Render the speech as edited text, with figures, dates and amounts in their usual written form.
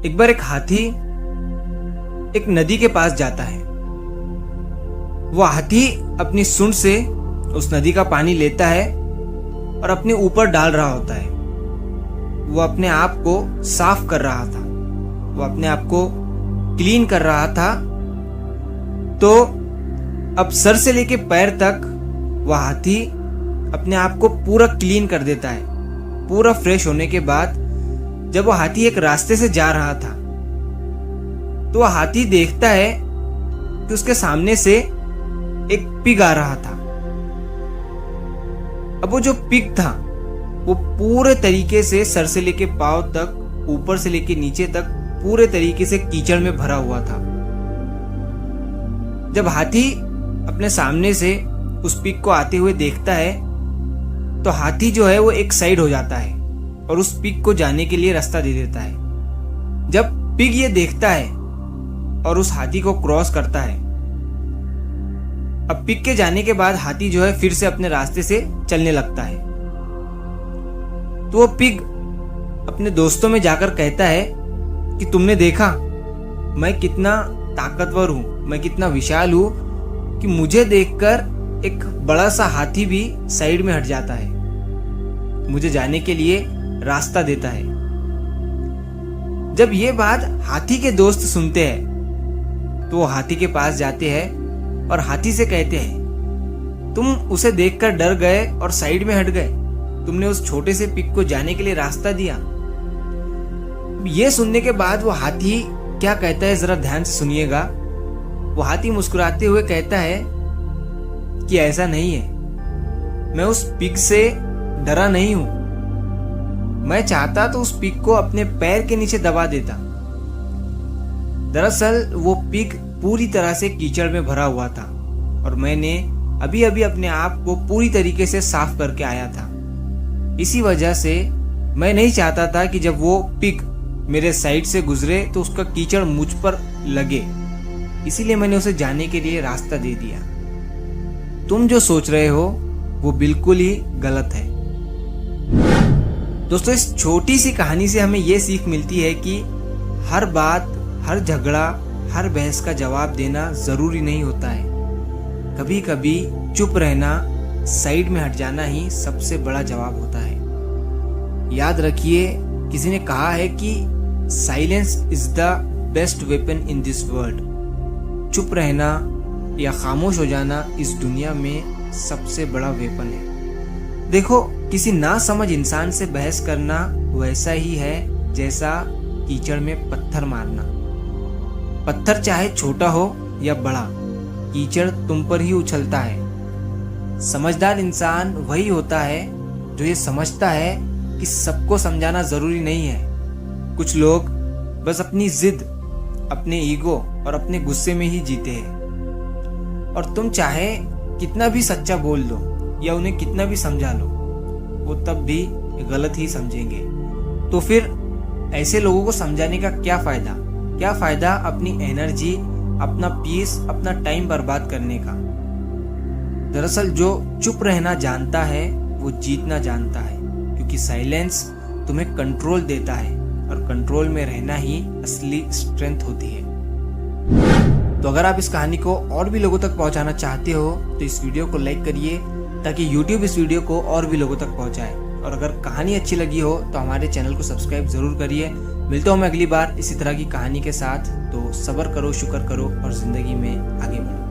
एक बार एक हाथी एक नदी के पास जाता है। वो हाथी अपनी सूंड से उस नदी का पानी लेता है और अपने ऊपर डाल रहा होता है। वो अपने आप को साफ कर रहा था, वो अपने आप को क्लीन कर रहा था। तो अब सर से लेके पैर तक वह हाथी अपने आप को पूरा क्लीन कर देता है। पूरा फ्रेश होने के बाद जब वो हाथी एक रास्ते से जा रहा था तो वह हाथी देखता है कि उसके सामने से एक पिग आ रहा था। अब वो जो पिग था वो पूरे तरीके से सर से लेके पांव तक, ऊपर से लेके नीचे तक पूरे तरीके से कीचड़ में भरा हुआ था। जब हाथी अपने सामने से उस पिग को आते हुए देखता है तो हाथी जो है वो एक साइड हो जाता है और उस पिग को जाने के लिए रास्ता दे देता है। जब पिग ये देखता है और उस हाथी को क्रॉस करता है, अब पिग के जाने के बाद हाथी जो है फिर से अपने रास्ते से चलने लगता है। तो वो पिग अपने दोस्तों में जाकर कहता है कि तुमने देखा मैं कितना ताकतवर हूं, मैं कितना विशाल हूं कि मुझे देखकर एक बड़ा सा हाथी भी साइड में हट जाता है, मुझे जाने के लिए रास्ता देता है। जब ये बात हाथी के दोस्त सुनते हैं तो वो हाथी के पास जाते हैं और हाथी से कहते हैं तुम उसे देखकर डर गए और साइड में हट गए, तुमने उस छोटे से पिग को जाने के लिए रास्ता दिया। ये सुनने के बाद वो हाथी क्या कहता है जरा ध्यान से सुनिएगा। वो हाथी मुस्कुराते हुए कहता है कि ऐसा नहीं है, मैं उस पिग से डरा नहीं हूं, मैं चाहता तो उस पिग को अपने पैर के नीचे दबा देता। दरअसल वो पिग पूरी तरह से कीचड़ में भरा हुआ था और मैंने अभी अभी अपने आप को पूरी तरीके से साफ करके आया था। इसी वजह से मैं नहीं चाहता था कि जब वो पिग मेरे साइड से गुजरे तो उसका कीचड़ मुझ पर लगे, इसीलिए मैंने उसे जाने के लिए रास्ता दे दिया। तुम जो सोच रहे हो वो बिल्कुल ही गलत है। दोस्तों, इस छोटी सी कहानी से हमें ये सीख मिलती है कि हर बात, हर झगड़ा, हर बहस का जवाब देना जरूरी नहीं होता है। कभी कभी चुप रहना, साइड में हट जाना ही सबसे बड़ा जवाब होता है। याद रखिए, किसी ने कहा है कि silence is the best weapon in this world. चुप रहना या खामोश हो जाना इस दुनिया में सबसे बड़ा वेपन है। देखो, किसी ना समझ इंसान से बहस करना वैसा ही है जैसा कीचड़ में पत्थर मारना। पत्थर चाहे छोटा हो या बड़ा, कीचड़ तुम पर ही उछलता है। समझदार इंसान वही होता है जो ये समझता है कि सबको समझाना जरूरी नहीं है। कुछ लोग बस अपनी जिद, अपने ईगो और अपने गुस्से में ही जीते हैं। और तुम चाहे कितना भी सच्चा बोल दो या उन्हें कितना भी समझा लो, वो तब भी गलत ही समझेंगे। तो फिर ऐसे लोगों को समझाने का क्या फायदा? क्या फायदा अपनी एनर्जी, अपना पीस, अपना टाइम बर्बाद करने का? दरअसल जो चुप रहना जानता है वो जीतना जानता है, क्योंकि साइलेंस तुम्हें कंट्रोल देता है और कंट्रोल में रहना ही असली स्ट्रेंथ होती है। तो अगर आप इस कहानी को और भी लोगों तक पहुंचाना चाहते हो तो इस वीडियो को लाइक करिए ताकि YouTube इस वीडियो को और भी लोगों तक पहुंचाए। और अगर कहानी अच्छी लगी हो तो हमारे चैनल को सब्सक्राइब जरूर करिए। मिलता हूं मैं अगली बार इसी तरह की कहानी के साथ। तो सब्र करो, शुक्र करो और जिंदगी में आगे बढ़ो।